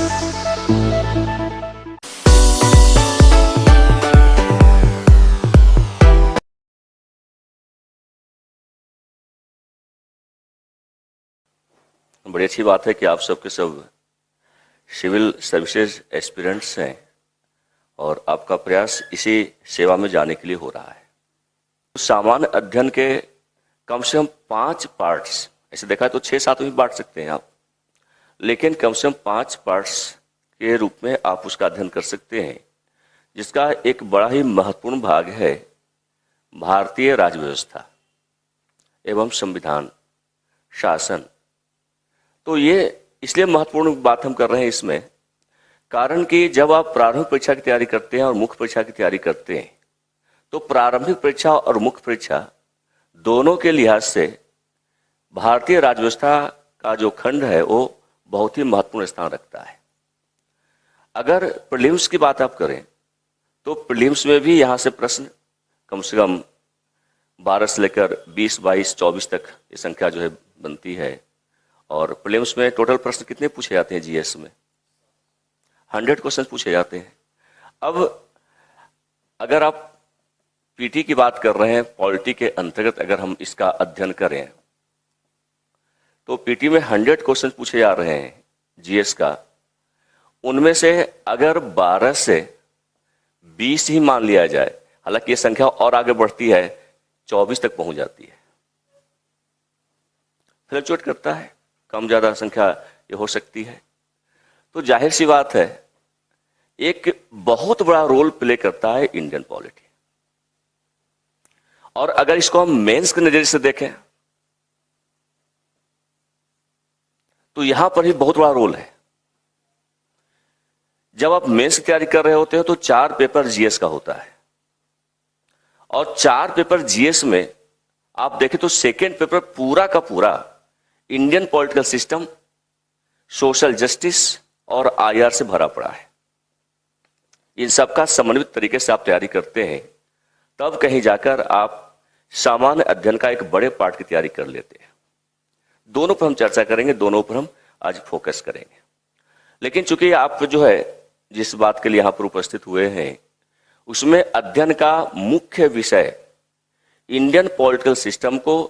बड़ी अच्छी बात है कि आप सबके सब सिविल सर्विसेज एस्पिरेंट्स हैं और आपका प्रयास इसी सेवा में जाने के लिए हो रहा है। सामान्य अध्ययन के कम से कम 5 पार्ट्स, ऐसे देखा है तो 6-7 में बांट सकते हैं आप, लेकिन कम से कम 5 पार्ट्स के रूप में आप उसका अध्ययन कर सकते हैं, जिसका एक बड़ा ही महत्वपूर्ण भाग है भारतीय राज्य व्यवस्था एवं संविधान शासन। तो ये इसलिए महत्वपूर्ण बात हम कर रहे हैं इसमें, कारण कि जब आप प्रारंभिक परीक्षा की तैयारी करते हैं और मुख्य परीक्षा की तैयारी करते हैं, तो प्रारंभिक परीक्षा और मुख्य परीक्षा दोनों के लिहाज से भारतीय राज्य व्यवस्था का जो खंड है वो बहुत ही महत्वपूर्ण स्थान रखता है। अगर प्रीलिम्स की बात आप करें तो प्रीलिम्स में भी यहाँ से प्रश्न कम से कम 12 से लेकर 20, 22, 24 तक ये संख्या जो है बनती है। और प्रीलिम्स में टोटल प्रश्न कितने पूछे जाते हैं? जीएस में 100 क्वेश्चन पूछे जाते हैं। अब अगर आप पीटी की बात कर रहे हैं, पॉलिटी के अंतर्गत अगर हम इसका अध्ययन करें तो पीटी में 100 क्वेश्चन पूछे जा रहे हैं जीएस का। उनमें से अगर 12 से 20 ही मान लिया जाए, हालांकि ये संख्या और आगे बढ़ती है, 24 तक पहुंच जाती है। फ्लक्चुएट करता है, कम ज्यादा संख्या ये हो सकती है। तो जाहिर सी बात है एक बहुत बड़ा रोल प्ले करता है इंडियन पॉलिटी। और अगर इसको हम मेंस के नजरिए से देखें तो यहां पर भी बहुत बड़ा रोल है। जब आप मेंस की तैयारी कर रहे होते हैं तो 4 पेपर जीएस का होता है, और 4 पेपर जीएस में आप देखें तो सेकेंड पेपर पूरा का पूरा Indian political system, social justice और आईआर से भरा पड़ा है। इन सबका समन्वित तरीके से आप तैयारी करते हैं, तब कहीं जाकर आप सामान्य अध्ययन का एक बड़े पार्ट की तैयारी कर लेते हैं। दोनों पर हम चर्चा करेंगे, दोनों पर हम आज फोकस करेंगे। लेकिन चूंकि आप जो है जिस बात के लिए यहां पर उपस्थित हुए हैं, उसमें अध्ययन का मुख्य विषय इंडियन पॉलिटिकल सिस्टम को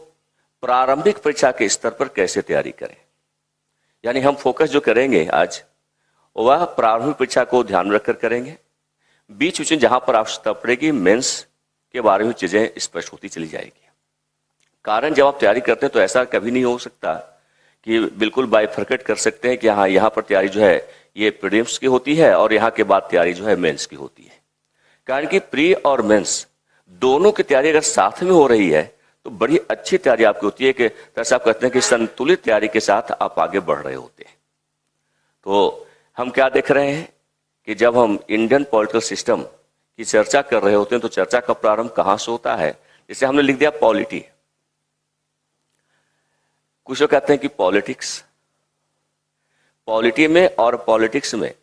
प्रारंभिक परीक्षा के स्तर पर कैसे तैयारी करें, यानी हम फोकस जो करेंगे आज वह प्रारंभिक परीक्षा को ध्यान में रखकर करेंगे। बीच बीच में जहां पर आवश्यकता पड़ेगी मेंस के बारे में चीजें स्पष्ट होती चली जाएगी। कारण जब आप तैयारी करते हैं तो ऐसा कभी नहीं हो सकता कि बिल्कुल बाइफरकेट कर सकते हैं कि हाँ यहाँ पर तैयारी जो है ये प्रीलिम्स की होती है और यहाँ के बाद तैयारी जो है मेंस की होती है। कारण कि प्री और मेंस दोनों की तैयारी अगर साथ में हो रही है तो बड़ी अच्छी तैयारी आपकी होती है, कि जैसे आप कहते हैं कि संतुलित तैयारी के साथ आप आगे बढ़ रहे होते हैं। तो हम क्या देख रहे हैं कि जब हम इंडियन पॉलिटिकल सिस्टम की चर्चा कर रहे होते हैं तो चर्चा का प्रारंभ कहां से होता है? जैसे हमने लिख दिया पॉलिटी। कुछ लोग कहते हैं कि पॉलिटिक्स, पॉलिटी में और पॉलिटिक्स में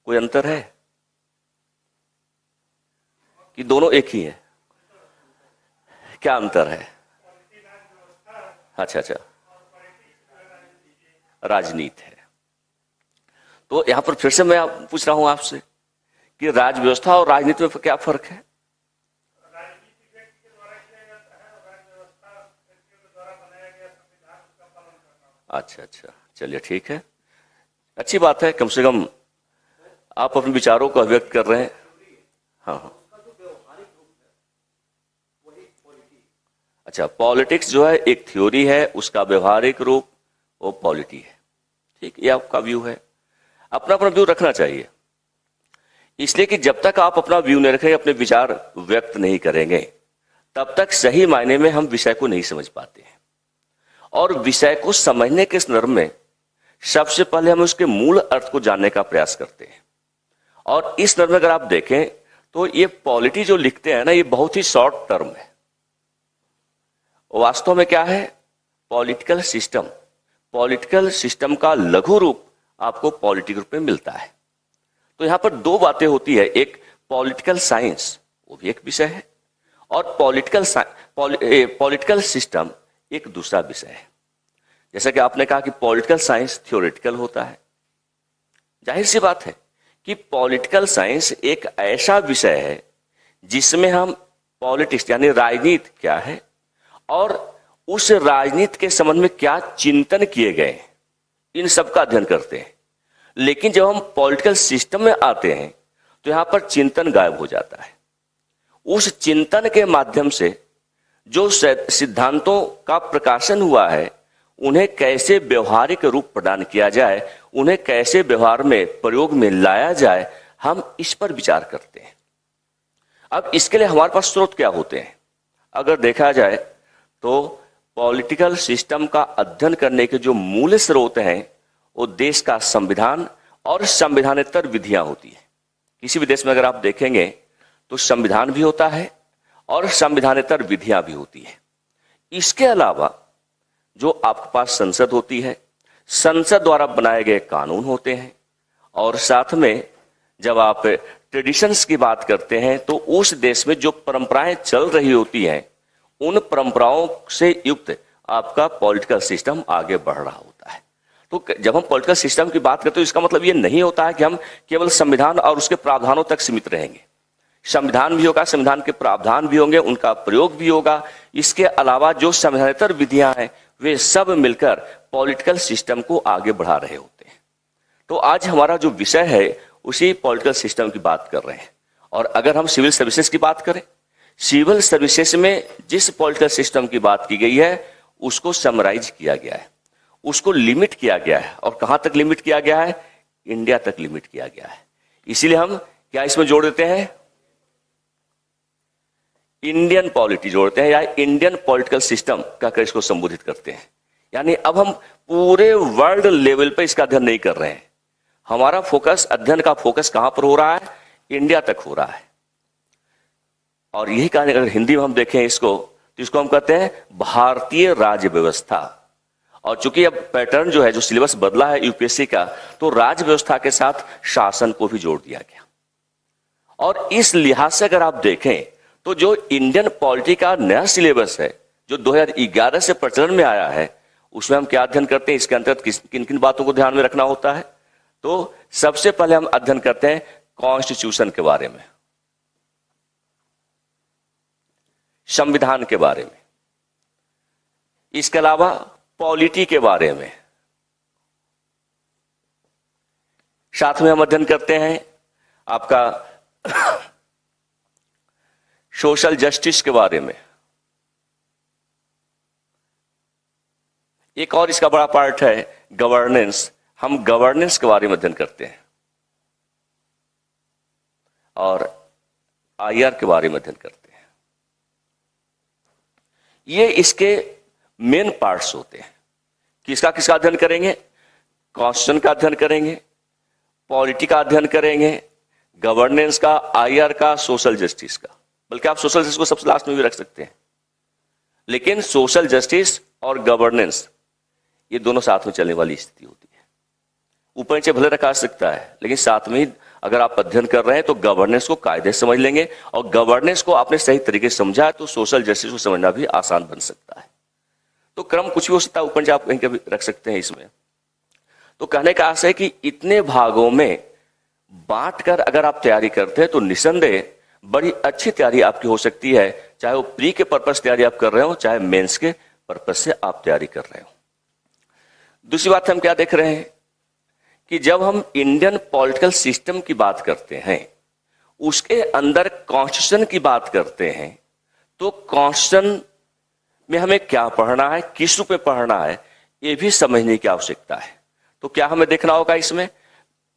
कोई अंतर है कि दोनों एक ही है? क्या अंतर है? अच्छा, राजनीति है। तो यहां पर फिर से मैं पूछ रहा हूं आपसे कि राज व्यवस्था और राजनीति में क्या फर्क है? अच्छा, चलिए ठीक है, अच्छी बात है, कम से कम आप अपने विचारों को अभिव्यक्त कर रहे हैं। हाँ, अच्छा, पॉलिटिक्स जो है एक थ्योरी है, उसका व्यवहारिक रूप वो पॉलिटी है। ठीक, ये आपका व्यू है। अपना अपना व्यू रखना चाहिए, इसलिए कि जब तक आप अपना व्यू नहीं रखेंगे, अपने विचार व्यक्त नहीं करेंगे, तब तक सही मायने में हम विषय को नहीं समझ पाते हैं। और विषय को समझने के संदर्भ में सबसे पहले हम उसके मूल अर्थ को जानने का प्रयास करते हैं। और इस संदर्भ में अगर आप देखें तो ये पॉलिटी जो लिखते हैं ना, ये बहुत ही शॉर्ट टर्म है। वास्तव में क्या है? Political system. पॉलिटिकल सिस्टम का लघु रूप आपको पॉलिटी के रूप में मिलता है। तो यहां पर 2 बातें होती है, एक पॉलिटिकल साइंस, वो भी एक विषय है, और पॉलिटिकल सिस्टम एक दूसरा विषय है। जैसा कि आपने कहा कि पॉलिटिकल साइंस थ्योरेटिकल होता है, जाहिर सी बात है कि पॉलिटिकल साइंस एक ऐसा विषय है जिसमें हम पॉलिटिक्स यानी राजनीति क्या है और उस राजनीति के संबंध में क्या चिंतन किए गए हैं, इन सब का अध्ययन करते हैं। लेकिन जब हम पॉलिटिकल सिस्टम में आते हैं तो यहां पर चिंतन गायब हो जाता है। उस चिंतन के माध्यम से जो सिद्धांतों का प्रकाशन हुआ है उन्हें कैसे व्यवहारिक रूप प्रदान किया जाए, उन्हें कैसे व्यवहार में प्रयोग में लाया जाए, हम इस पर विचार करते हैं। अब इसके लिए हमारे पास स्रोत क्या होते हैं? अगर देखा जाए तो पॉलिटिकल सिस्टम का अध्ययन करने के जो मूल स्रोत हैं वो देश का संविधान और संविधानेतर विधियां होती है। किसी भी देश में अगर आप देखेंगे तो संविधान भी होता है और संविधानेतर विधियां भी होती है। इसके अलावा जो आपके पास संसद होती है, संसद द्वारा बनाए गए कानून होते हैं, और साथ में जब आप ट्रेडिशंस की बात करते हैं तो उस देश में जो परंपराएं चल रही होती हैं उन परंपराओं से युक्त आपका पॉलिटिकल सिस्टम आगे बढ़ रहा होता है। तो जब हम पॉलिटिकल सिस्टम की बात करते हैं तो इसका मतलब ये नहीं होता है कि हम केवल संविधान और उसके प्रावधानों तक सीमित रहेंगे। संविधान भी होगा, संविधान के प्रावधान भी होंगे, उनका प्रयोग भी होगा। इसके अलावा जो संवैधानिक विधियां हैं वे सब मिलकर पॉलिटिकल सिस्टम को आगे बढ़ा रहे होते हैं। तो आज हमारा जो विषय है उसी पॉलिटिकल सिस्टम की बात कर रहे हैं। और अगर हम सिविल सर्विसेज की बात करें, सिविल सर्विसेज में जिस पॉलिटिकल सिस्टम की बात की गई है उसको समराइज किया गया है, उसको लिमिट किया गया है। और कहां तक लिमिट किया गया है? इंडिया तक लिमिट किया गया है। इसीलिए हम क्या इसमें जोड़ देते हैं? इंडियन पॉलिटी जोड़ते हैं या इंडियन पॉलिटिकल सिस्टम कहकर इसको संबोधित करते हैं। यानी अब हम पूरे वर्ल्ड लेवल पे इसका अध्ययन नहीं कर रहे हैं। हमारा फोकस, अध्ययन का फोकस कहां पर हो रहा है? इंडिया तक हो रहा है। और यही कारण अगर हिंदी में हम देखें इसको तो इसको हम कहते हैं भारतीय राज्य व्यवस्था। और चूंकि अब पैटर्न जो है, जो सिलेबस बदला है यूपीएससी का, तो राज्य व्यवस्था के साथ शासन को भी जोड़ दिया गया। और इस लिहाज से अगर आप देखें तो जो इंडियन पॉलिटी का नया सिलेबस है जो 2011 से प्रचलन में आया है, उसमें हम क्या अध्ययन करते हैं? इसके अंतर्गत किन किन बातों को ध्यान में रखना होता है? तो सबसे पहले हम अध्ययन करते हैं कॉन्स्टिट्यूशन के बारे में, संविधान के बारे में, इसके अलावा पॉलिटी के बारे में। साथ में हम अध्ययन करते हैं आपका सोशल जस्टिस के बारे में। एक और इसका बड़ा पार्ट है गवर्नेंस। हम गवर्नेंस के बारे में अध्ययन करते हैं और आईआर के बारे में अध्ययन करते हैं। ये इसके मेन पार्ट्स होते हैं। किसका किसका अध्ययन करेंगे? कॉन्स्टिट्यूशन का अध्ययन करेंगे, पॉलिटी का अध्ययन करेंगे, गवर्नेंस का, आईआर का, सोशल जस्टिस का। बल्कि आप सोशल जस्टिस को सबसे लास्ट में भी रख सकते हैं, लेकिन सोशल जस्टिस और गवर्नेंस ये दोनों साथ में चलने वाली स्थिति होती है। ऊपर नीचे भले रखा सकता है, लेकिन साथ में ही अगर आप अध्ययन कर रहे हैं तो गवर्नेंस को कायदे से समझ लेंगे, और गवर्नेंस को आपने सही तरीके से समझा तो सोशल जस्टिस को समझना भी आसान बन सकता है। तो क्रम कुछ भी हो सकता है, ऊपर नीचे आप कहीं भी रख सकते हैं इसमें। तो कहने का आशय है कि इतने भागों में बांटकर अगर आप तैयारी करते हैं तो निसंदेह बड़ी अच्छी तैयारी आपकी हो सकती है, चाहे वो प्री के पर्पस तैयारी आप कर रहे हो, चाहे मेंस के पर्पस से आप तैयारी कर रहे हो। दूसरी बात हम क्या देख रहे हैं कि जब हम इंडियन पॉलिटिकल सिस्टम की बात करते हैं, उसके अंदर कॉन्स्टिट्यूशन की बात करते हैं, तो कॉन्स्टिट्यूशन में हमें क्या पढ़ना है, किस रूप में पढ़ना है, यह भी समझने की आवश्यकता है। तो क्या हमें देखना होगा इसमें?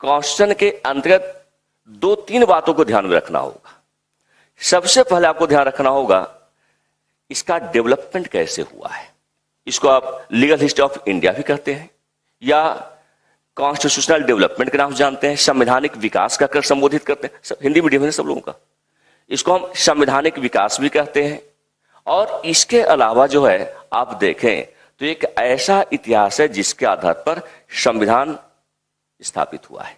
कॉन्स्टिट्यूशन के अंतर्गत 2-3 बातों को ध्यान में रखना होगा। सबसे पहले आपको ध्यान रखना होगा इसका डेवलपमेंट कैसे हुआ है। इसको आप लीगल हिस्ट्री ऑफ इंडिया भी कहते हैं या कॉन्स्टिट्यूशनल डेवलपमेंट के नाम से जानते हैं, संवैधानिक विकास का कर संबोधित करते हैं, हिंदी मीडियम है सब लोगों का। इसको हम संवैधानिक विकास भी कहते हैं। और इसके अलावा जो है आप देखें तो एक ऐसा इतिहास है जिसके आधार पर संविधान स्थापित हुआ है,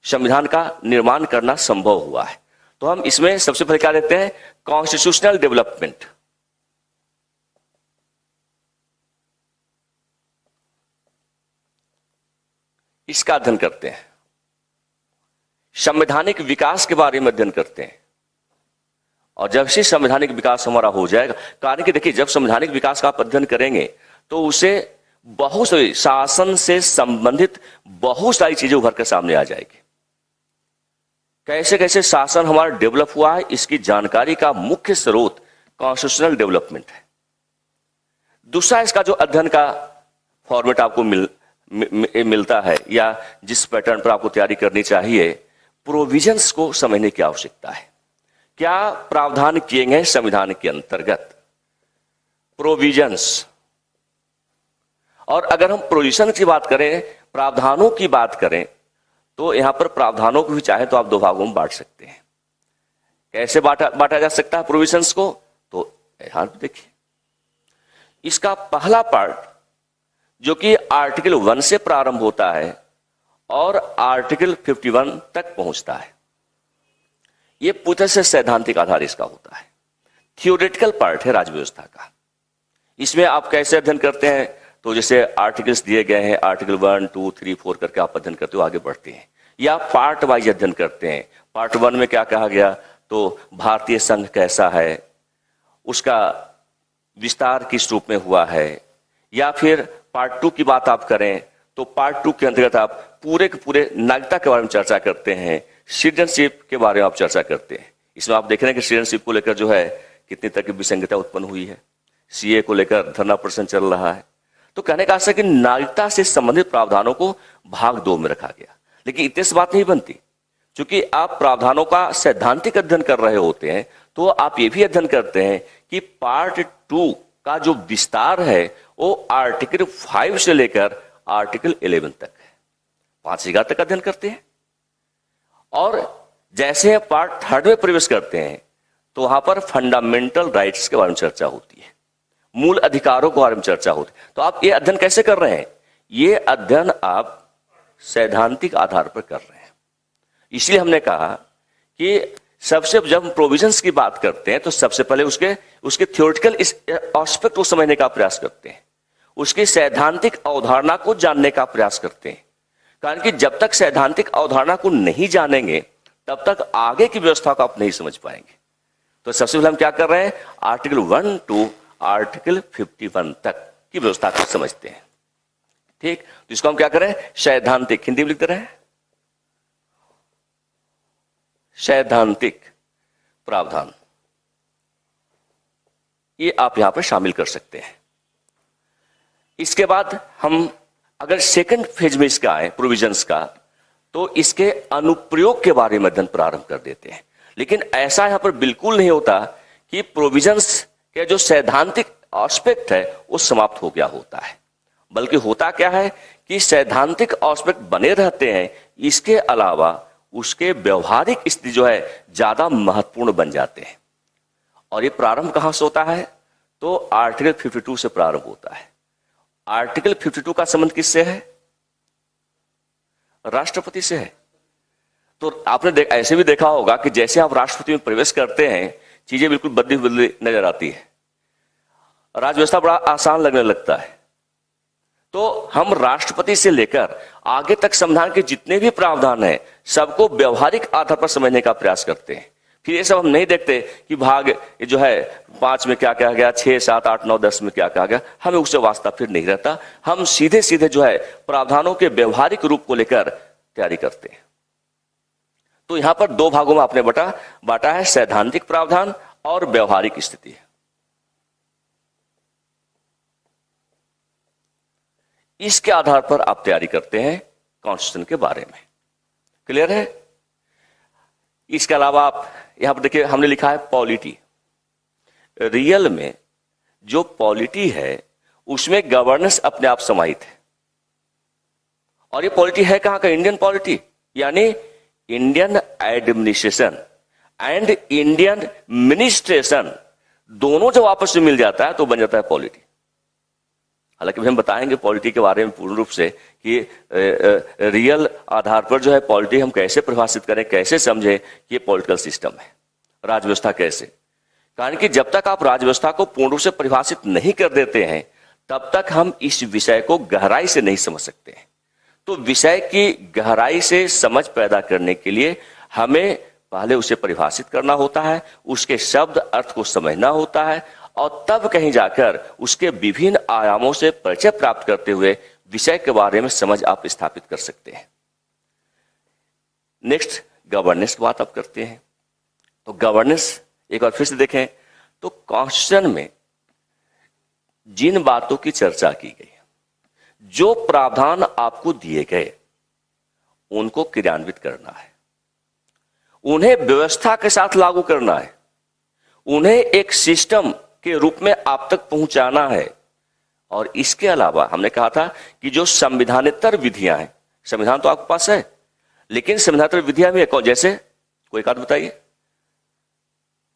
संविधान का निर्माण करना संभव हुआ है। तो हम इसमें सबसे पहले क्या देखते हैं? Constitutional development. इसका अध्ययन करते हैं। संवैधानिक विकास के बारे में अध्ययन करते हैं। और जब से संवैधानिक विकास हमारा हो जाएगा, कारण कि देखिए, जब संवैधानिक विकास का आप अध्ययन करेंगे तो उसे बहुत सारी शासन से संबंधित बहुत सारी चीजें उभर कर सामने आ जाएगी। कैसे कैसे शासन हमारा डेवलप हुआ है, इसकी जानकारी का मुख्य स्रोत कॉन्स्टिट्यूशनल डेवलपमेंट है। दूसरा, इसका जो अध्ययन का फॉर्मेट आपको मिलता है या जिस पैटर्न पर आपको तैयारी करनी चाहिए, प्रोविजंस को समझने की आवश्यकता है। क्या प्रावधान किए गए संविधान के अंतर्गत, प्रोविजंस। और अगर हम प्रोविजन की बात करें, प्रावधानों की बात करें, तो यहां पर प्रावधानों को भी चाहे तो आप दो भागों में बांट सकते हैं। कैसे बांटा जा सकता है प्रोविजंस को? तो यहां देखिए, इसका पहला पार्ट जो कि आर्टिकल 1 से प्रारंभ होता है और आर्टिकल 51 तक पहुंचता है, यह पूर्ण से सैद्धांतिक आधार इसका होता है। थियोरेटिकल पार्ट है राज्य व्यवस्था का। इसमें आप कैसे अध्ययन करते हैं? तो जैसे आर्टिकल्स दिए गए हैं, आर्टिकल 1, 2, 3, 4 करके आप अध्ययन करते हो, आगे बढ़ते हैं, या पार्ट वाइज अध्ययन करते हैं। पार्ट 1 में क्या कहा गया, तो भारतीय संघ कैसा है, उसका विस्तार किस रूप में हुआ है। या फिर पार्ट 2 की बात आप करें तो पार्ट 2 के अंतर्गत आप पूरे के पूरे नागरिकता के बारे में चर्चा करते हैं, सिटीजनशिप के बारे में आप चर्चा करते हैं। इसमें आप देख रहे हैं कि सिटीजनशिप को लेकर जो है कितनी तरह की विसंगतता उत्पन्न हुई है। सीए को लेकर धरना प्रदर्शन चल रहा है। तो कहने का आशा कि नागरिकता से संबंधित प्रावधानों को भाग 2 में रखा गया। लेकिन इतने से बात नहीं बनती, क्योंकि आप प्रावधानों का सैद्धांतिक अध्ययन कर रहे होते हैं, तो आप ये भी अध्ययन करते हैं कि पार्ट 2 का जो विस्तार है वो आर्टिकल 5 से लेकर आर्टिकल 11 तक है। 5 जगह तक अध्ययन करते हैं। और जैसे पार्ट 3 में प्रवेश करते हैं तो वहां पर फंडामेंटल राइट्स के बारे में चर्चा होती है, मूल अधिकारों के बारे में चर्चा होती है। तो आप ये अध्ययन कैसे कर रहे हैं? ये अध्ययन आप सैद्धांतिक आधार पर कर रहे हैं। इसलिए हमने कहा कि सबसे जब हम प्रोविजंस की बात करते हैं तो सबसे पहले उसके थ्योरेटिकल एस्पेक्ट को समझने का प्रयास करते हैं, उसकी सैद्धांतिक अवधारणा को जानने का प्रयास करते हैं। कारण कि जब तक सैद्धांतिक अवधारणा को नहीं जानेंगे तब तक आगे की व्यवस्था को आप नहीं समझ पाएंगे। तो सबसे पहले हम क्या कर रहे हैं, आर्टिकल 1 to आर्टिकल 51 तक की व्यवस्था को समझते हैं। ठीक, तो इसको हम क्या करें, सैद्धांतिक, हिंदी में लिखते रहे, सैद्धांतिक प्रावधान, ये आप यहां पर शामिल कर सकते हैं। इसके बाद हम अगर सेकंड फेज में इसका आए प्रोविजंस का, तो इसके अनुप्रयोग के बारे में अध्ययन प्रारंभ कर देते हैं। लेकिन ऐसा यहां पर बिल्कुल नहीं होता कि प्रोविजंस के जो सैद्धांतिक एस्पेक्ट है वो समाप्त हो गया होता है, बल्कि होता क्या है कि सैद्धांतिक एस्पेक्ट बने रहते हैं। इसके अलावा उसके व्यवहारिक स्थिति जो है ज्यादा महत्वपूर्ण बन जाते हैं। और ये प्रारंभ कहां से होता है, तो आर्टिकल 52 से प्रारंभ होता है। आर्टिकल 52 का संबंध किससे है? राष्ट्रपति से है। तो आपने ऐसे भी देखा होगा कि जैसे आप राष्ट्रपति में प्रवेश करते हैं, चीजें बिल्कुल बदली बदली नजर आती है, राज्य व्यवस्था बड़ा आसान लगने लगता है। तो हम राष्ट्रपति से लेकर आगे तक संविधान के जितने भी प्रावधान हैं सबको व्यवहारिक आधार पर समझने का प्रयास करते हैं। फिर ये सब हम नहीं देखते कि भाग जो है 5 में क्या कहा गया, 6, 7, 8, 9, 10 में क्या कहा गया, हमें उससे वास्ता फिर नहीं रहता। हम सीधे सीधे जो है प्रावधानों के व्यवहारिक रूप को लेकर तैयारी करते हैं। तो यहां पर 2 भागों में आपने बांटा है, सैद्धांतिक प्रावधान और व्यवहारिक स्थिति। इसके आधार पर आप तैयारी करते हैं कॉन्स्टिट्यूशन के बारे में। क्लियर है? इसके अलावा आप यहां पर देखिए, हमने लिखा है पॉलिटी। रियल में जो पॉलिटी है उसमें गवर्नेंस अपने आप समाहित है। और ये पॉलिटी है कहां का? इंडियन पॉलिटी, यानी इंडियन एडमिनिस्ट्रेशन एंड इंडियन मिनिस्ट्रेशन दोनों जब आपस में मिल जाता है तो बन जाता है पॉलिटी। हालांकि हम बताएंगे पॉलिटी के बारे में पूर्ण रूप से कि रियल आधार पर जो है पॉलिटी हम कैसे परिभाषित करें, कैसे समझें कि ये पॉलिटिकल सिस्टम है, राज व्यवस्था कैसे। कारण कि जब तक आप राज व्यवस्था को पूर्ण रूप से परिभाषित नहीं कर देते हैं तब तक हम इस विषय को गहराई से नहीं समझ सकते हैं। तो विषय की गहराई से समझ पैदा करने के लिए हमें पहले उसे परिभाषित करना होता है, उसके शब्द अर्थ को समझना होता है, और तब कहीं जाकर उसके विभिन्न आयामों से परिचय प्राप्त करते हुए विषय के बारे में समझ आप स्थापित कर सकते हैं। नेक्स्ट, गवर्नेंस की बात आप करते हैं। तो गवर्नेंस एक बार फिर से देखें तो कॉन्स्टिट्यूशन में जिन बातों की चर्चा की गई, जो प्रावधान आपको दिए गए, उनको क्रियान्वित करना है, उन्हें व्यवस्था के साथ लागू करना है, उन्हें एक सिस्टम के रूप में आप तक पहुंचाना है। और इसके अलावा हमने कहा था कि जो संविधानेतर विधियां हैं, संविधान तो आपके पास है, लेकिन संविधानेतर विधियां भी है। जैसे कोई एक आध बताइए,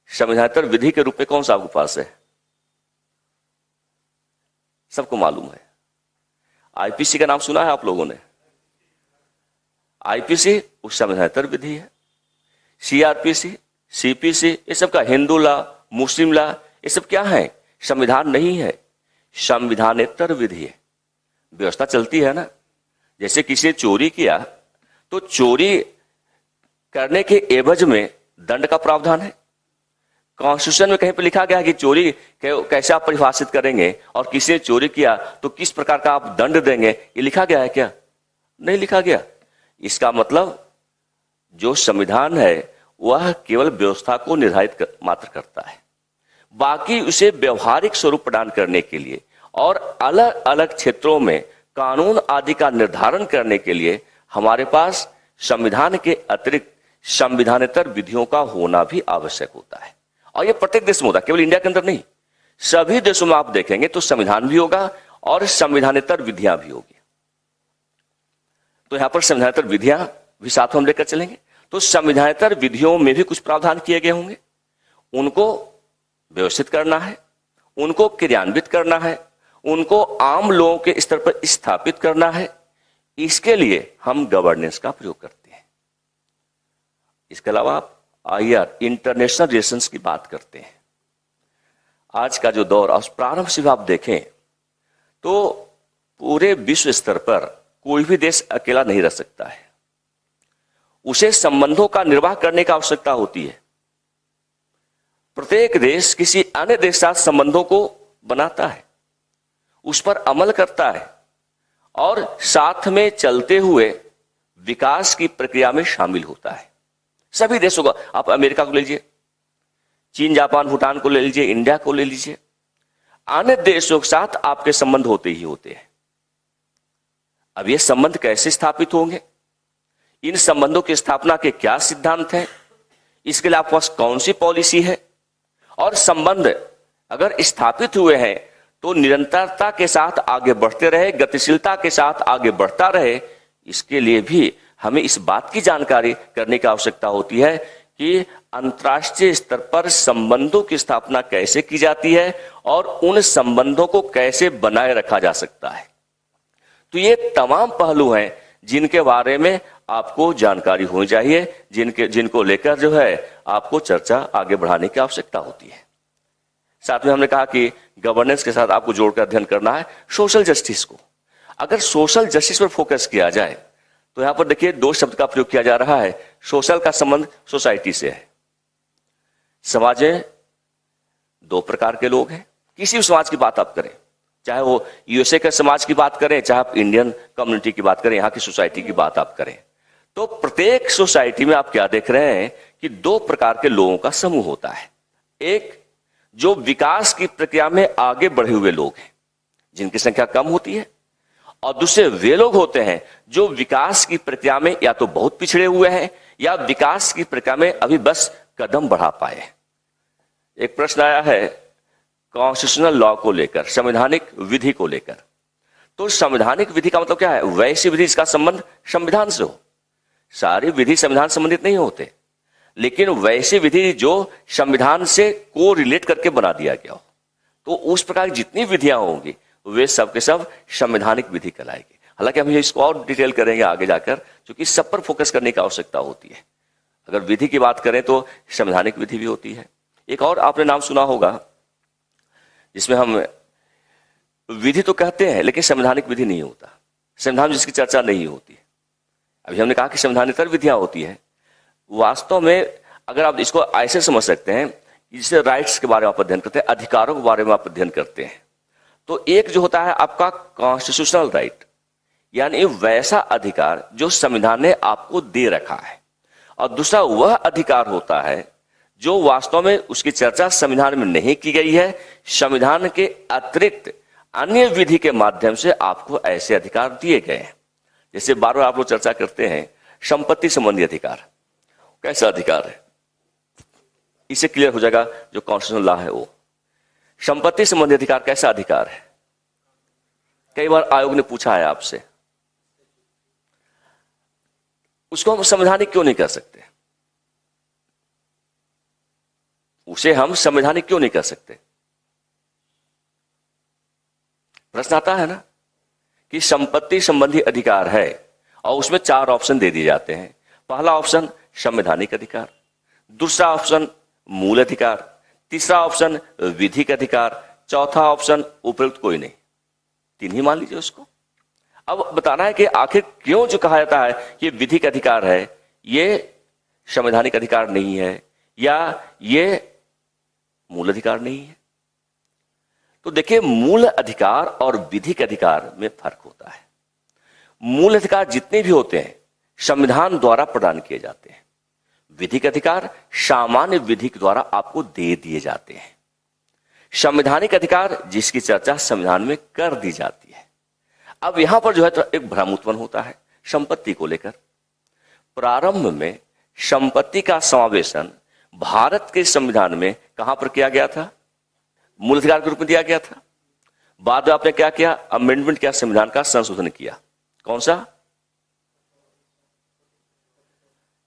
संविधानेतर विधि के रूप में कौन सा आपके पास है? सबको मालूम है, आईपीसी का नाम सुना है आप लोगों ने? आईपीसी उस संविधानेतर विधि है। सीआरपीसी, सीपीसी, ये सब का हिंदू लॉ, मुस्लिम लॉ, ये सब क्या है? संविधान नहीं है, संविधानेतर विधि है। व्यवस्था चलती है ना। जैसे किसी ने चोरी किया तो चोरी करने के एवज में दंड का प्रावधान है। कॉन्स्टिट्यूशन में कहीं पर लिखा गया है कि चोरी कैसे आप परिभाषित करेंगे और किसी ने चोरी किया तो किस प्रकार का आप दंड देंगे, ये लिखा गया है क्या? नहीं लिखा गया। इसका मतलब जो संविधान है वह केवल व्यवस्था को निर्धारित मात्र करता है, बाकी उसे व्यवहारिक स्वरूप प्रदान करने के लिए और अलग अलग क्षेत्रों में कानून आदि का निर्धारण करने के लिए हमारे पास संविधान के अतिरिक्त संविधानेतर विधियों का होना भी आवश्यक होता है। और यह प्रत्येक देश में होता है, केवल इंडिया के अंदर नहीं। सभी देशों में आप देखेंगे तो संविधान भी होगा और संविधानेतर विधियां भी होगी। तो यहां पर संविधानेतर विधियां भी साथ हम लेकर चलेंगे। तो संविधानेतर विधियों में भी कुछ प्रावधान किए गए होंगे, उनको व्यवस्थित करना है, उनको क्रियान्वित करना है, उनको आम लोगों के स्तर पर स्थापित करना है। इसके लिए हम गवर्नेंस का प्रयोग करते हैं। इसके अलावा आप आईआर, इंटरनेशनल रिलेशंस की बात करते हैं। आज का जो दौर, प्रारंभ से आप देखें तो पूरे विश्व स्तर पर कोई भी देश अकेला नहीं रह सकता है, उसे संबंधों का निर्वाह करने की आवश्यकता होती है। प्रत्येक देश किसी अन्य देश के साथ संबंधों को बनाता है, उस पर अमल करता है और साथ में चलते हुए विकास की प्रक्रिया में शामिल होता है। सभी देशों का, आप अमेरिका को ले लीजिए, चीन, जापान, भूटान को ले लीजिए, इंडिया को ले लीजिए, अन्य देशों के साथ आपके संबंध होते ही होते हैं। अब ये संबंध कैसे स्थापित होंगे, इन संबंधों की स्थापना के क्या सिद्धांत हैं, इसके लिए आपके पास कौन सी पॉलिसी है, और संबंध अगर स्थापित हुए हैं तो निरंतरता के साथ आगे बढ़ते रहे, गतिशीलता के साथ आगे बढ़ता रहे, इसके लिए भी हमें इस बात की जानकारी करने की आवश्यकता होती है कि अंतर्राष्ट्रीय स्तर पर संबंधों की स्थापना कैसे की जाती है और उन संबंधों को कैसे बनाए रखा जा सकता है। तो ये तमाम पहलू हैं जिनके बारे में आपको जानकारी होनी चाहिए, जिनको लेकर जो है आपको चर्चा आगे बढ़ाने की आवश्यकता होती है। साथ में हमने कहा कि गवर्नेंस के साथ आपको जोड़कर अध्ययन करना है सोशल जस्टिस को। अगर सोशल जस्टिस पर फोकस किया जाए तो यहां पर देखिए दो शब्द का प्रयोग किया जा रहा है। सोशल का संबंध सोसाइटी से है। समाज में दो प्रकार के लोग हैं, किसी भी समाज की बात आप करें, चाहे वो यूएसए के समाज की बात करें, चाहे आप इंडियन कम्युनिटी की बात करें, यहां की सोसाइटी की बात आप करें, तो प्रत्येक सोसाइटी में आप क्या देख रहे हैं कि दो प्रकार के लोगों का समूह होता है। एक जो विकास की प्रक्रिया में आगे बढ़े हुए लोग हैं, जिनकी संख्या कम होती है, और दूसरे वे लोग होते हैं जो विकास की प्रक्रिया में या तो बहुत पिछड़े हुए हैं या विकास की प्रक्रिया में अभी बस कदम बढ़ा पाए। एक प्रश्न आया है कॉन्स्टिट्यूशनल लॉ को लेकर, संवैधानिक विधि को लेकर। तो संवैधानिक विधि का मतलब क्या है? वैसी विधि जिसका संबंध संविधान से हो। सारी विधि संविधान संबंधित नहीं होते, लेकिन वैसी विधि जो संविधान से को रिलेट करके बना दिया गया हो, तो उस प्रकार की जितनी विधियां होंगी वे सब के सब संवैधानिक विधि कहलाएगी। हालांकि हम इसको और डिटेल करेंगे आगे जाकर, क्योंकि सब पर फोकस करने की आवश्यकता होती है। अगर विधि की बात करें तो संवैधानिक विधि भी होती है। एक और आपने नाम सुना होगा जिसमें हम विधि तो कहते हैं लेकिन संवैधानिक विधि नहीं होता, संविधान जिसकी चर्चा नहीं होती। अभी हमने कहा कि संवैधानिक विधियां होती है। वास्तव में अगर आप इसको ऐसे समझ सकते हैं, जिससे राइट्स के बारे में आप अध्ययन करते हैं, अधिकारों के बारे में आप अध्ययन करते हैं, तो एक जो होता है आपका कॉन्स्टिट्यूशनल राइट, यानी वैसा अधिकार जो संविधान ने आपको दे रखा है, और दूसरा वह अधिकार होता है जो वास्तव में उसकी चर्चा संविधान में नहीं की गई है, संविधान के अतिरिक्त अन्य विधि के माध्यम से आपको ऐसे अधिकार दिए गए हैं। जैसे बार बार आप लोग चर्चा करते हैं संपत्ति संबंधी अधिकार, कैसा अधिकार है, इससे क्लियर हो जाएगा जो कॉन्स्टिट्यूशनल लॉ है वो। संपत्ति संबंधी अधिकार कैसा अधिकार है? कई बार आयोग ने पूछा है आपसे, उसको हम संवैधानिक क्यों नहीं कर सकते? उसे हम संवैधानिक क्यों नहीं कर सकते? प्रश्न आता है ना कि संपत्ति संबंधी अधिकार है और उसमें 4 ऑप्शन दे दिए जाते हैं। पहला ऑप्शन संवैधानिक अधिकार, दूसरा ऑप्शन मूल अधिकार, तीसरा ऑप्शन विधिक अधिकार, चौथा ऑप्शन उपयुक्त कोई नहीं। 3 ही मान लीजिए उसको। अब बताना है कि आखिर क्यों जो कहा जाता है ये विधिक अधिकार है, ये संवैधानिक अधिकार नहीं है, या ये मूल अधिकार नहीं है। तो देखिए, मूल अधिकार और विधिक अधिकार में फर्क होता है। मूल अधिकार जितने भी होते हैं संविधान द्वारा प्रदान किए जाते हैं। विधिक अधिकार सामान्य विधिक द्वारा आपको दे दिए जाते हैं। संवैधानिक अधिकार जिसकी चर्चा संविधान में कर दी जाती है। अब यहां पर जो है तो एक भ्रम उत्पन्न होता है संपत्ति को लेकर। प्रारंभ में संपत्ति का समावेशन भारत के संविधान में कहां पर किया गया था? मूल अधिकार के रूप में दिया गया था। बाद में आपने क्या किया? अमेंडमेंट किया, संविधान का संशोधन किया। कौन सा?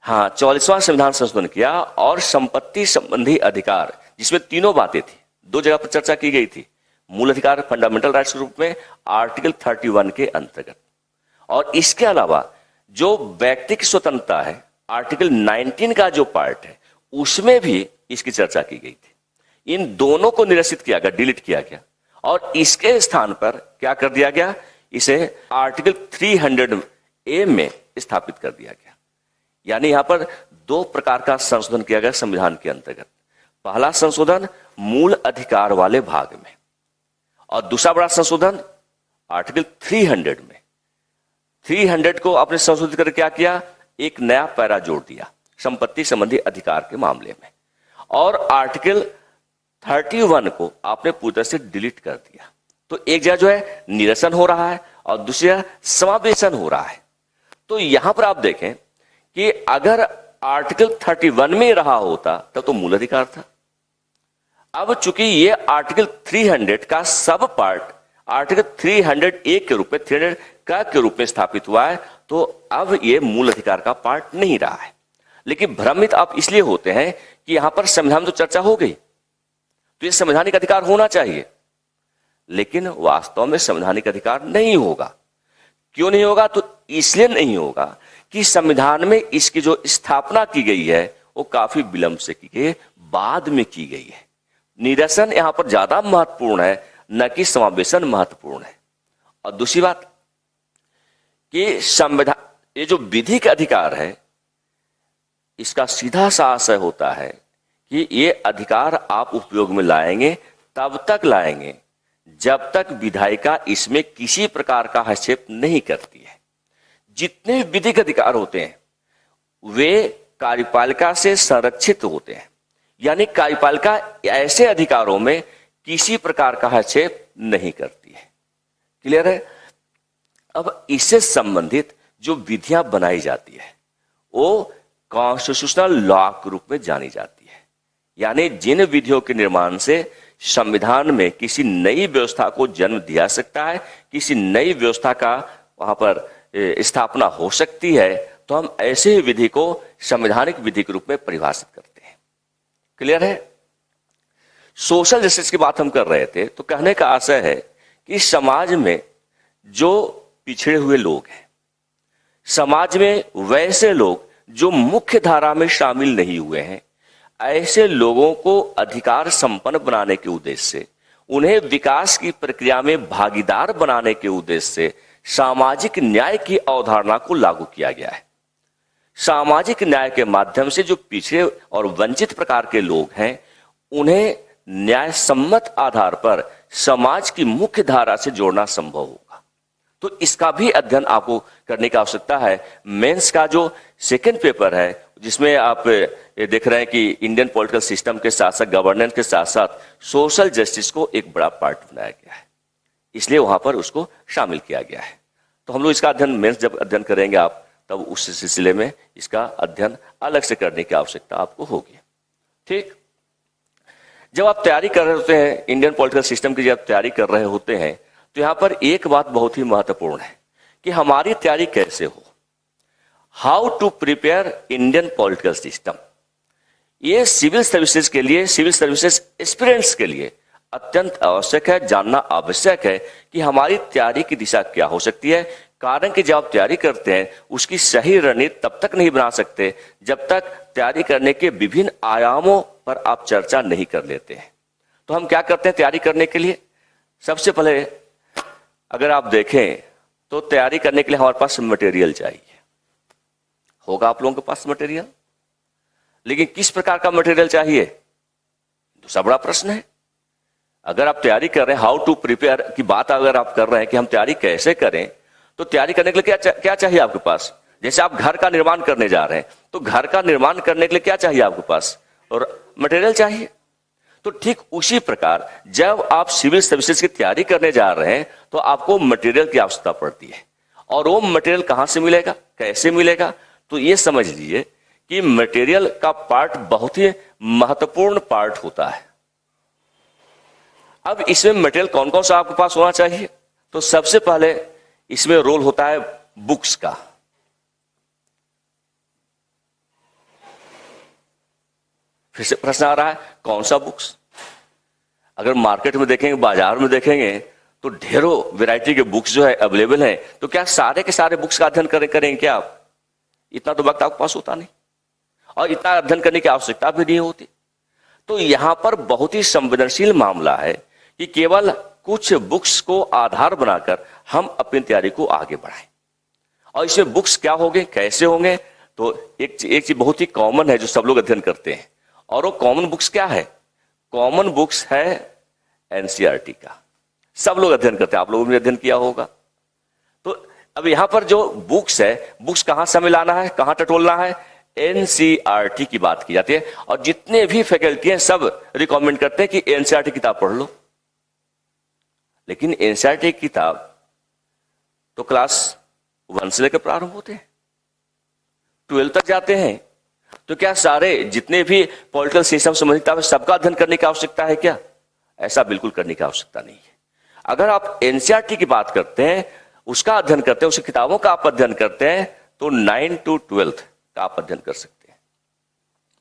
हाँ, 44वां संविधान संशोधन किया, और संपत्ति संबंधी अधिकार जिसमें 3 बातें थी, 2 जगह पर चर्चा की गई थी। मूल अधिकार फंडामेंटल राइट्स के रूप में आर्टिकल 31 के अंतर्गत, और इसके अलावा जो व्यक्ति की स्वतंत्रता है आर्टिकल 19 का जो पार्ट है उसमें भी इसकी चर्चा की गई थी। इन दोनों को निरसित किया गया, डिलीट किया गया, और इसके स्थान पर क्या कर दिया गया? इसे आर्टिकल 300A में स्थापित कर दिया गया। यानी यहां पर 2 प्रकार का संशोधन किया गया संविधान के अंतर्गत। पहला संशोधन मूल अधिकार वाले भाग में, और दूसरा बड़ा संशोधन आर्टिकल 300 में। 300 को आपने संशोधित करके क्या किया? एक नया पैरा जोड़ दिया संपत्ति संबंधी अधिकार के मामले में, और आर्टिकल 31 को आपने पूरी तरह से डिलीट कर दिया। तो एक जगह जो है निरसन हो रहा है और दूसरी जगह समावेशन हो रहा है। तो यहां पर आप देखें कि अगर आर्टिकल 31 में रहा होता तब तो मूल अधिकार था। अब चूंकि ये आर्टिकल 300 का सब पार्ट आर्टिकल 300A के रूप में 300 का के रूप में स्थापित हुआ है, तो अब ये मूल अधिकार का पार्ट नहीं रहा है। लेकिन भ्रमित आप इसलिए होते हैं कि यहां पर संविधान तो चर्चा हो गई, तो ये संवैधानिक अधिकार होना चाहिए, लेकिन वास्तव में संवैधानिक अधिकार नहीं होगा। क्यों नहीं होगा? तो इसलिए नहीं होगा कि संविधान में इसकी जो स्थापना की गई है वो काफी विलंब से की गई है, बाद में की गई है। निरसन यहां पर ज्यादा महत्वपूर्ण है, न कि समावेशन महत्वपूर्ण है। और दूसरी बात कि संविधान, ये जो विधिक अधिकार है, इसका सीधा सा आशय होता है कि ये अधिकार आप उपयोग में लाएंगे तब तक लाएंगे जब तक विधायिका इसमें किसी प्रकार का हस्तक्षेप नहीं करती है। जितने विधिक अधिकार होते हैं वे कार्यपालिका से संरक्षित होते हैं, यानी कार्यपालिका ऐसे अधिकारों में किसी प्रकार का हस्तक्षेप नहीं करती है। क्लियर है? अब इससे संबंधित जो विधियां बनाई जाती है वो कॉन्स्टिट्यूशनल लॉ के रूप में जानी जाती है। यानी जिन विधियों के निर्माण से संविधान में किसी नई व्यवस्था को जन्म दिया सकता है, किसी नई व्यवस्था का वहां पर स्थापना हो सकती है, तो हम ऐसे ही विधि को संवैधानिक विधि के रूप में परिभाषित करते हैं। क्लियर है? सोशल जस्टिस की बात हम कर रहे थे, तो कहने का आशय है कि समाज में जो पिछड़े हुए लोग हैं, समाज में वैसे लोग जो मुख्य धारा में शामिल नहीं हुए हैं, ऐसे लोगों को अधिकार संपन्न बनाने के उद्देश्य से, उन्हें विकास की प्रक्रिया में भागीदार बनाने के उद्देश्य से सामाजिक न्याय की अवधारणा को लागू किया गया है। सामाजिक न्याय के माध्यम से जो पिछड़े और वंचित प्रकार के लोग हैं, उन्हें न्याय सम्मत आधार पर समाज की मुख्य धारा से जोड़ना संभव होगा। तो इसका भी अध्ययन आपको करने की आवश्यकता है। मेंस का जो सेकंड पेपर है, जिसमें आप ये देख रहे हैं कि इंडियन पॉलिटिकल सिस्टम के साथ साथ गवर्नेंस के साथ साथ सोशल जस्टिस को एक बड़ा पार्ट बनाया गया है, इसलिए वहां पर उसको शामिल किया गया है। तो हम लोग इसका अध्ययन मेंस जब अध्ययन करेंगे आप, तब उस सिलसिले में इसका अध्ययन अलग से करने की आवश्यकता आपको होगी। ठीक, जब आप तैयारी कर रहे होते हैं इंडियन पॉलिटिकल सिस्टम की, जब तैयारी कर रहे होते हैं, तो यहां पर एक बात बहुत ही महत्वपूर्ण है कि हमारी तैयारी कैसे हो। How to prepare Indian political system, ये सिविल सर्विसेज के लिए, सिविल सर्विसेज एस्पिरेंट्स के लिए अत्यंत आवश्यक है, जानना आवश्यक है कि हमारी तैयारी की दिशा क्या हो सकती है। कारण कि जब आप तैयारी करते हैं, उसकी सही रणनीति तब तक नहीं बना सकते जब तक तैयारी करने के विभिन्न आयामों पर आप चर्चा नहीं कर लेते हैं। तो हम क्या करते हैं तैयारी करने के लिए? सबसे पहले अगर आप देखें तो तैयारी करने के लिए हमारे पास मटेरियल चाहिए। होगा आप लोगों के पास मटेरियल, लेकिन किस प्रकार का मटेरियल चाहिए, दूसरा बड़ा प्रश्न है। अगर आप तैयारी कर रहे हैं, हाउ टू प्रिपेयर की बात अगर आप कर रहे हैं कि हम तैयारी कैसे करें, तो तैयारी करने के लिए क्या चाहिए आपके पास? जैसे आप घर का निर्माण करने जा रहे हैं, तो घर का निर्माण करने के लिए क्या चाहिए आपके पास? और मटेरियल चाहिए। तो ठीक उसी प्रकार जब आप सिविल सर्विसेज की तैयारी करने जा रहे हैं, तो आपको मटेरियल की आवश्यकता पड़ती है। और वो मटेरियल कहां से मिलेगा, कैसे मिलेगा? तो ये समझ लीजिए कि मटेरियल का पार्ट बहुत ही महत्वपूर्ण पार्ट होता है। अब इसमें मटेरियल कौन कौन सा आपके पास होना चाहिए? तो सबसे पहले इसमें रोल होता है बुक्स का। फिर से प्रश्न आ रहा है, कौन सा बुक्स? अगर मार्केट में देखेंगे, बाजार में देखेंगे, तो ढेरों वैरायटी के बुक्स जो है अवेलेबल हैं। तो क्या सारे के सारे बुक्स का अध्ययन करेंगे क्या आप? इतना तो वक्त आपके पास होता नहीं, और इतना अध्ययन करने की आवश्यकता भी नहीं होती। तो यहां पर बहुत ही संवेदनशील मामला है कि केवल कुछ बुक्स को आधार बनाकर हम अपनी तैयारी को आगे बढ़ाएं। और इसमें बुक्स क्या होंगे, कैसे होंगे? तो एक चीज बहुत ही कॉमन है जो सब लोग अध्ययन करते हैं, और वो कॉमन बुक्स क्या है? कॉमन बुक्स है एनसीईआरटी का। सब लोग अध्ययन करते हैं, आप लोगों ने अध्ययन किया होगा। तो अब यहां पर जो बुक्स है, बुक्स कहां से हमें लाना है, कहां टटोलना है? एनसीईआरटी की बात की जाती है। और जितने भी फैकल्टी हैं सब रिकमेंड करते हैं कि एनसीईआरटी किताब पढ़ लो। लेकिन एनसीईआरटी की किताब तो क्लास 1 से लेकर प्रारंभ होते हैं, 12 तक जाते हैं। तो क्या सारे जितने भी पॉलिटिकल सिस्टम संबंधित किताब सबका अध्ययन करने की आवश्यकता है क्या? ऐसा बिल्कुल करने की आवश्यकता नहीं है। अगर आप एनसीईआरटी की बात करते हैं, उसका अध्ययन करते हैं, उसकी किताबों का आप अध्ययन करते हैं, तो 9 to 12 का आप अध्ययन कर सकते हैं।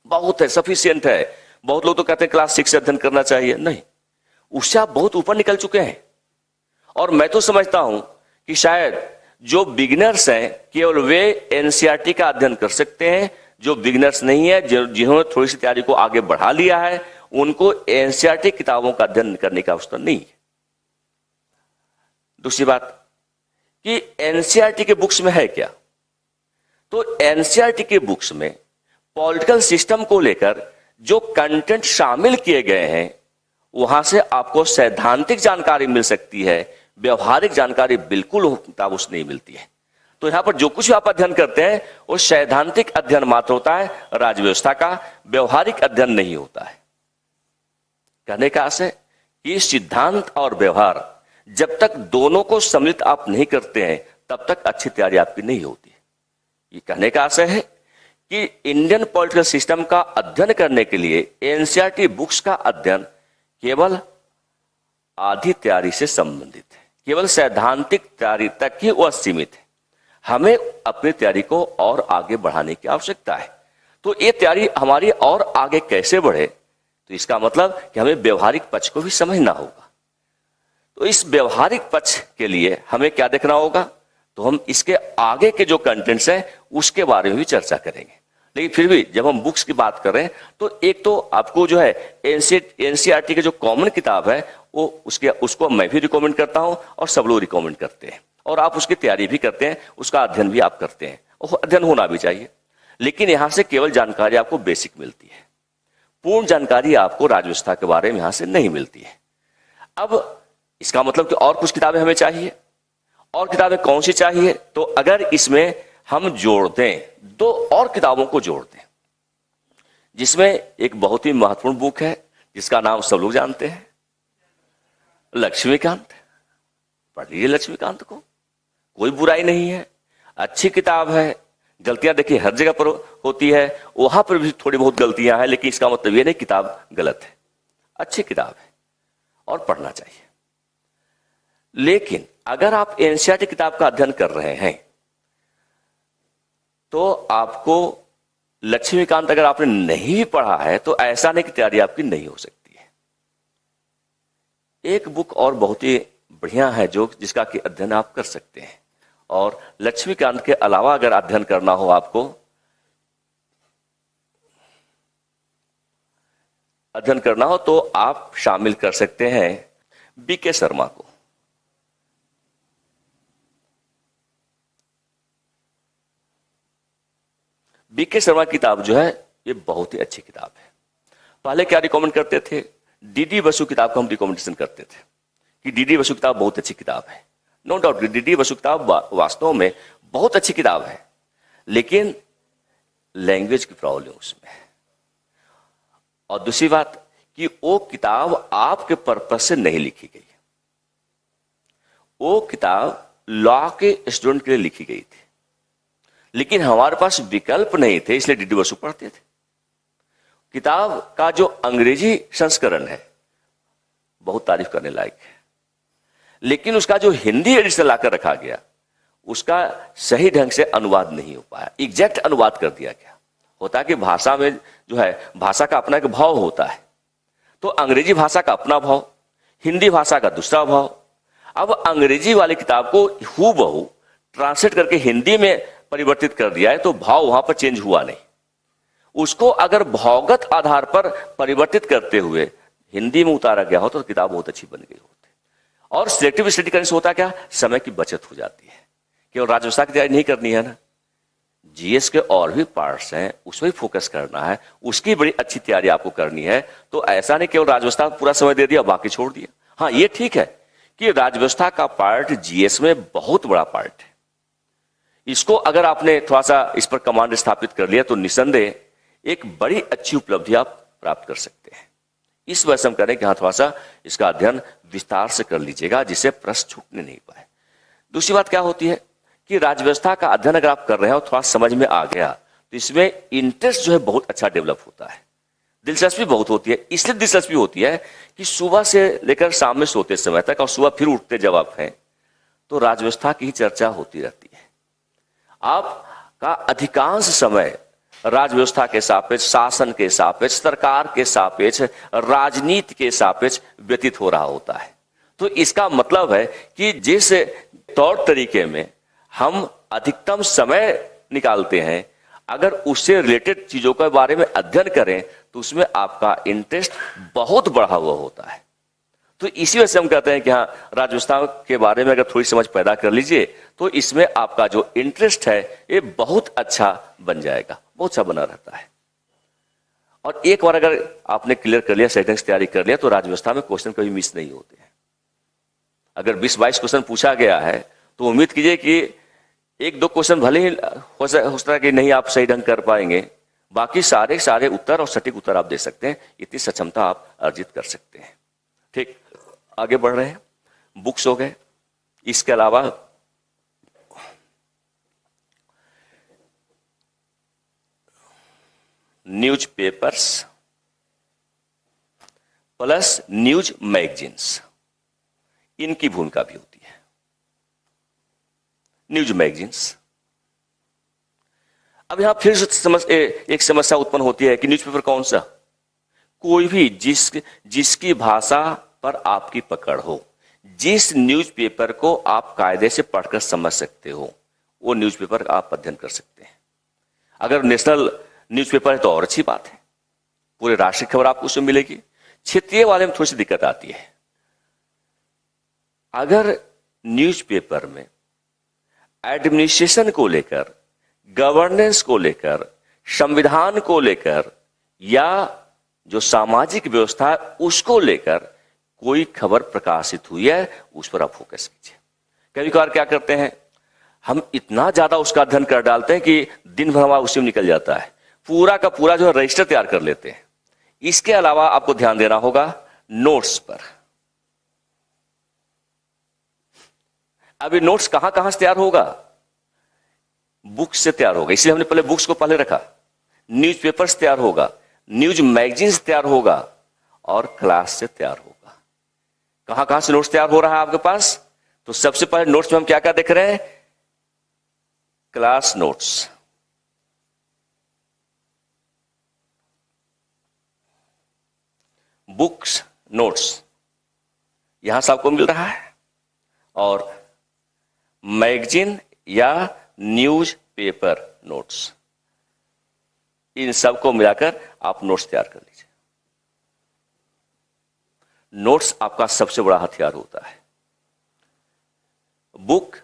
बहुत है, सफिशियंट है। बहुत लोग तो कहते हैं क्लास 6 से अध्ययन करना चाहिए। नहीं, उससे आप बहुत ऊपर निकल चुके हैं। और मैं तो समझता हूं कि शायद जो बिगिनर्स हैं केवल वे एनसीईआरटी का अध्ययन कर सकते हैं। जो बिगिनर्स नहीं है, जिन्होंने थोड़ी सी तैयारी को आगे बढ़ा लिया है, उनको एनसीईआरटी किताबों का अध्ययन करने की आवश्यकता नहीं है। दूसरी बात कि एनसीईआरटी के बुक्स में है क्या? तो एनसीईआरटी के बुक्स में पॉलिटिकल सिस्टम को लेकर जो कंटेंट शामिल किए गए हैं, वहां से आपको सैद्धांतिक जानकारी मिल सकती है, व्यवहारिक जानकारी बिल्कुल किताब उससे नहीं मिलती है। तो यहां पर जो कुछ भी आप अध्ययन करते हैं वो सैद्धांतिक अध्ययन मात्र होता है, राज्य व्यवस्था का व्यवहारिक अध्ययन नहीं होता है। कहने का आशय कि सिद्धांत और व्यवहार जब तक दोनों को सम्मिलित आप नहीं करते हैं, तब तक अच्छी तैयारी आपकी नहीं होती। ये कहने का आशय है कि इंडियन पॉलिटिकल सिस्टम का अध्ययन करने के लिए एनसीईआरटी बुक्स का अध्ययन केवल आधी तैयारी से संबंधित है, केवल सैद्धांतिक तैयारी तक ही वह सीमित है। हमें अपनी तैयारी को और आगे बढ़ाने की आवश्यकता है। तो ये तैयारी हमारी और आगे कैसे बढ़े, तो इसका मतलब कि हमें व्यवहारिक पक्ष को भी समझना होगा। तो इस व्यवहारिक पक्ष के लिए हमें क्या देखना होगा? तो हम इसके आगे के जो कंटेंट्स हैं उसके बारे में भी चर्चा करेंगे। लेकिन फिर भी जब हम बुक्स की बात कर रहे हैं, तो एक तो आपको जो है एनसीईआरटी के जो कॉमन किताब है वो उसको मैं भी रिकमेंड करता हूं और सब लोग रिकमेंड करते हैं। और आप उसकी तैयारी भी करते हैं, उसका अध्ययन भी आप करते हैं, और अध्ययन होना भी चाहिए। लेकिन यहां से केवल जानकारी आपको बेसिक मिलती है, पूर्ण जानकारी आपको राजव्यवस्था के बारे में यहां से नहीं मिलती है। अब इसका मतलब कि और कुछ किताबें हमें चाहिए, और किताबें कौन सी चाहिए? तो अगर इसमें हम जोड़ दें, 2 और किताबों को जोड़ दें, जिसमें एक बहुत ही महत्वपूर्ण बुक है जिसका नाम सब लोग जानते हैं, लक्ष्मीकांत। पढ़ लीजिए लक्ष्मीकांत को, कोई बुराई नहीं है, अच्छी किताब है। गलतियां देखिए हर जगह पर होती है, वहां पर भी थोड़ी बहुत गलतियां हैं, लेकिन इसका मतलब ये नहीं किताब गलत है, अच्छी किताब है और पढ़ना चाहिए। लेकिन अगर आप एनसीईआरटी किताब का अध्ययन कर रहे हैं तो आपको लक्ष्मीकांत अगर आपने नहीं पढ़ा है तो ऐसा नहीं कि तैयारी आपकी नहीं हो सकती है। एक बुक और बहुत ही बढ़िया है जो जिसका कि अध्ययन आप कर सकते हैं, और लक्ष्मीकांत के अलावा अगर अध्ययन करना हो आपको, अध्ययन करना हो तो आप शामिल कर सकते हैं बीके शर्मा को। बीके शर्मा की किताब जो है ये बहुत ही अच्छी किताब है। पहले क्या रिकमेंड करते थे? डीडी बसु किताब को हम रिकमेंडेशन करते थे कि डीडी बसु किताब बहुत अच्छी किताब है। नो डाउट डीडी बसु किताब वास्तव में बहुत अच्छी किताब है, लेकिन लैंग्वेज की प्रॉब्लम उसमें है। और दूसरी बात कि वो किताब आपके पर्पस से नहीं लिखी गई, वो किताब लॉ के स्टूडेंट के लिए लिखी गई थी, लेकिन हमारे पास विकल्प नहीं थे, इसलिए डीडी बसु पढ़ते थे। किताब का जो अंग्रेजी संस्करण है बहुत तारीफ करने लायक है, लेकिन उसका जो हिंदी एडिशन लाकर रखा गया उसका सही ढंग से अनुवाद नहीं हो पाया, एग्जैक्ट अनुवाद कर दिया गया। होता है कि भाषा में जो है भाषा का अपना एक भाव होता है, तो अंग्रेजी भाषा का अपना भाव, हिंदी भाषा का दूसरा भाव। अब अंग्रेजी वाली किताब को हूबहू ट्रांसलेट करके हिंदी में परिवर्तित कर दिया है, तो भाव वहां पर चेंज हुआ नहीं। उसको अगर भावगत आधार पर परिवर्तित करते हुए हिंदी में उतारा गया हो तो किताब बहुत अच्छी बन गई होती। और सिलेक्टिव स्टडी करने से होता क्या, समय की बचत हो जाती है। केवल राजव्यवस्था की तैयारी नहीं करनी है ना, जीएस के और भी पार्ट्स हैं, उसमें फोकस करना है, उसकी बड़ी अच्छी तैयारी आपको करनी है। तो ऐसा नहीं केवल राजव्यवस्था पूरा समय दे दिया बाकी छोड़ दिया। हाँ, ये ठीक है कि राजव्यवस्था का पार्ट जीएस में बहुत बड़ा पार्ट है। इसको अगर आपने थोड़ा सा इस पर कमांड स्थापित कर लिया तो निसंदेह एक बड़ी अच्छी उपलब्धि आप प्राप्त कर सकते हैं। इस वजह से हम करें कि हाँ थोड़ा सा इसका अध्ययन विस्तार से कर लीजिएगा, जिससे प्रश्न छूटने नहीं पाए। दूसरी बात क्या होती है कि राजव्यवस्था का अध्ययन अगर आप कर रहे हैं और थोड़ा समझ में आ गया तो इसमें इंटरेस्ट जो है बहुत अच्छा डेवलप होता है, दिलचस्पी बहुत होती है। इसलिए दिलचस्पी होती है कि सुबह से लेकर शाम में सोते समय तक और सुबह फिर उठते जब आप हैं तो राजव्यवस्था की ही चर्चा होती रहती है। आपका अधिकांश समय राजव्यवस्था के सापेक्ष, शासन के सापेक्ष, सरकार के सापेक्ष, राजनीति के सापेक्ष व्यतीत हो रहा होता है। तो इसका मतलब है कि जिस तौर तरीके में हम अधिकतम समय निकालते हैं, अगर उससे रिलेटेड चीजों के बारे में अध्ययन करें तो उसमें आपका इंटरेस्ट बहुत बढ़ा हुआ होता है। तो इसी वजह से हम कहते हैं कि हाँ राजव्यवस्था के बारे में अगर थोड़ी समझ पैदा कर लीजिए तो इसमें आपका जो इंटरेस्ट है ये बहुत अच्छा बन जाएगा, बहुत अच्छा बना रहता है। और एक बार अगर आपने क्लियर कर लिया, सही ढंग से तैयारी कर लिया, तो राजव्यवस्था में क्वेश्चन कभी मिस नहीं होते हैं। अगर 20-22 क्वेश्चन पूछा गया है तो उम्मीद कीजिए कि 1-2 क्वेश्चन भले ही हो सकता है कि नहीं आप सही ढंग कर पाएंगे, बाकी सारे उत्तर और सटीक उत्तर आप दे सकते हैं। इतनी सक्षमता आप अर्जित कर सकते हैं। ठीक, आगे बढ़ रहे हैं। बुक्स हो गए, इसके अलावा news papers plus news magazines, इनकी भूमिका भी होती है। न्यूज मैगजीन्स, अब यहां फिर एक समस्या उत्पन्न होती है कि न्यूज़पेपर कौन सा? कोई भी जिसकी भाषा पर आपकी पकड़ हो, जिस न्यूज़पेपर को आप कायदे से पढ़कर समझ सकते हो, वो न्यूज़पेपर आप अध्ययन कर सकते हैं। अगर नेशनल न्यूज़पेपर है तो और अच्छी बात है, पूरे राष्ट्र की खबर आपको उसमें मिलेगी। क्षेत्रीय वाले में थोड़ी सी दिक्कत आती है। अगर न्यूज़पेपर में एडमिनिस्ट्रेशन को लेकर, गवर्नेंस को लेकर, संविधान को लेकर या जो सामाजिक व्यवस्था है उसको लेकर कोई खबर प्रकाशित हुई है, उस पर आप फोकस कीजिए। कभी कभार क्या करते हैं, हम इतना ज्यादा उसका अध्ययन कर डालते हैं कि दिन भर हमारा उसी में निकल जाता है, पूरा का पूरा जो है रजिस्टर तैयार कर लेते हैं। इसके अलावा आपको ध्यान देना होगा नोट्स पर। अभी नोट्स कहां कहां से तैयार होगा? बुक्स से तैयार होगा, इसलिए हमने पहले बुक्स को पहले रखा। न्यूज़पेपर से तैयार होगा, न्यूज मैगजीन से तैयार होगा और क्लास से तैयार होगा। कहां कहां से नोट्स तैयार हो रहा है आपके पास? तो सबसे पहले नोट्स में हम क्या क्या देख रहे हैं? क्लास नोट्स, बुक्स नोट्स यहां से आपको मिल रहा है, और मैगजीन या न्यूज पेपर नोट्स, इन सबको मिलाकर आप नोट्स तैयार कर लीजिए। नोट्स आपका सबसे बड़ा हथियार होता है। बुक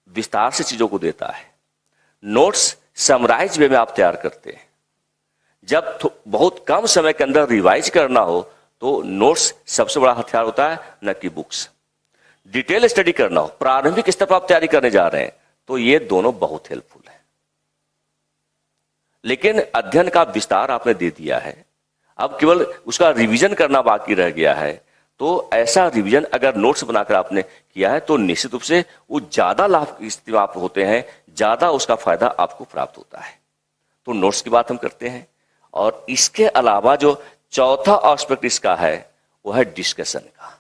विस्तार से चीजों को देता है, नोट्स समराइज वे में आप तैयार करते हैं। जब बहुत कम समय के अंदर रिवाइज करना हो तो नोट्स सबसे बड़ा हथियार होता है, न कि बुक्स। डिटेल स्टडी करना हो, प्रारंभिक स्तर पर आप तैयारी करने जा रहे हैं, तो ये दोनों बहुत हेल्पफुल है। लेकिन अध्ययन का विस्तार आपने दे दिया है, अब केवल उसका रिवीजन करना बाकी रह गया है। तो ऐसा रिवीजन अगर नोट्स बनाकर आपने किया है तो निश्चित रूप से वो ज्यादा लाभ की स्थिति में आप होते हैं, ज्यादा उसका फायदा आपको प्राप्त होता है। तो नोट्स की बात हम करते हैं। और इसके अलावा जो चौथा एस्पेक्ट इसका है वो है डिस्कशन का।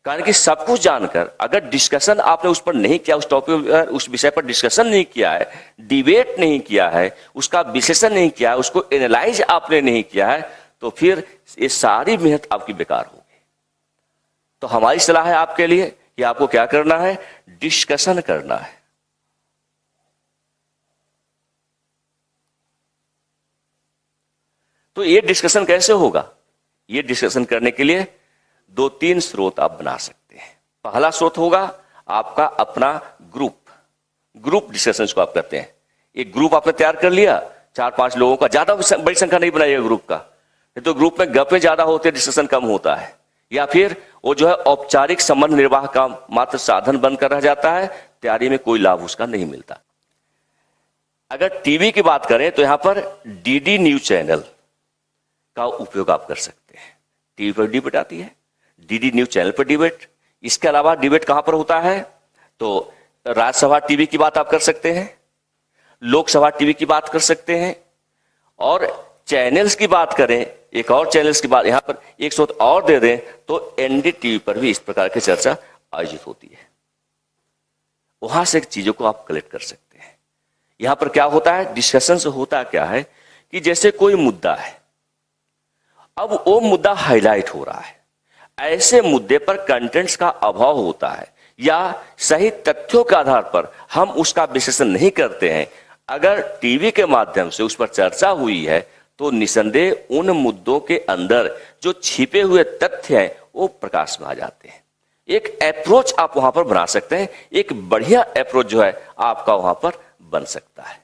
कारण कि सब कुछ जानकर अगर डिस्कशन आपने उस पर नहीं किया, उस टॉपिक उस विषय पर डिस्कशन नहीं किया है, डिबेट नहीं किया है, उसका विश्लेषण नहीं किया है, उसको एनालाइज आपने नहीं किया है, तो फिर ये सारी मेहनत आपकी बेकार होगी। तो हमारी सलाह है आपके लिए कि आपको क्या करना है? डिस्कशन करना है। तो ये डिस्कशन कैसे होगा? ये डिस्कशन करने के लिए 2-3 स्रोत आप बना सकते हैं। पहला स्रोत होगा आपका अपना ग्रुप डिस्कशन को आप कहते हैं। एक ग्रुप आपने तैयार कर लिया 4-5 लोगों का, ज्यादा बड़ी संख्या नहीं बनाइएगा ग्रुप का, तो ग्रुप में गप्पे ज्यादा होते हैं, डिस्कशन कम होता है, या फिर वो जो है औपचारिक संबंध निर्वाह का मात्र साधन बनकर रह जाता है, तैयारी में कोई लाभ उसका नहीं मिलता। अगर टीवी की बात करें तो यहां पर डीडी न्यूज चैनल का उपयोग आप कर सकते हैं। टीवी पर डिबेट आती है, डीडी न्यूज चैनल पर डिबेट। इसके अलावा डिबेट कहां पर होता है? तो राज्यसभा टीवी की बात आप कर सकते हैं, लोकसभा टीवी की बात कर सकते हैं, और चैनल्स की बात करें, एक और चैनल्स की बात यहां पर एक स्रोत और दे दें तो एनडी टीवी पर भी इस प्रकार की चर्चा आयोजित होती है। वहां से चीजों को आप कलेक्ट कर सकते हैं। यहां पर क्या होता है? डिस्कशन से होता क्या है कि जैसे कोई मुद्दा है, अब वो मुद्दा हाईलाइट हो रहा है, ऐसे मुद्दे पर कंटेंट्स का अभाव होता है या सही तथ्यों के आधार पर हम उसका विश्लेषण नहीं करते हैं। अगर टीवी के माध्यम से उस पर चर्चा हुई है तो निसंदेह उन मुद्दों के अंदर जो छिपे हुए तथ्य हैं वो प्रकाश में आ जाते हैं। एक अप्रोच आप वहां पर बना सकते हैं, एक बढ़िया अप्रोच जो है आपका वहां पर बन सकता है।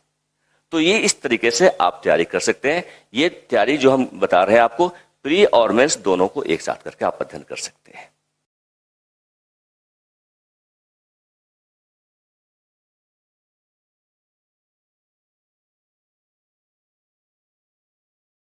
तो ये इस तरीके से आप तैयारी कर सकते हैं। ये तैयारी जो हम बता रहे हैं आपको, प्री और मेंस दोनों को एक साथ करके आप अध्ययन कर सकते हैं।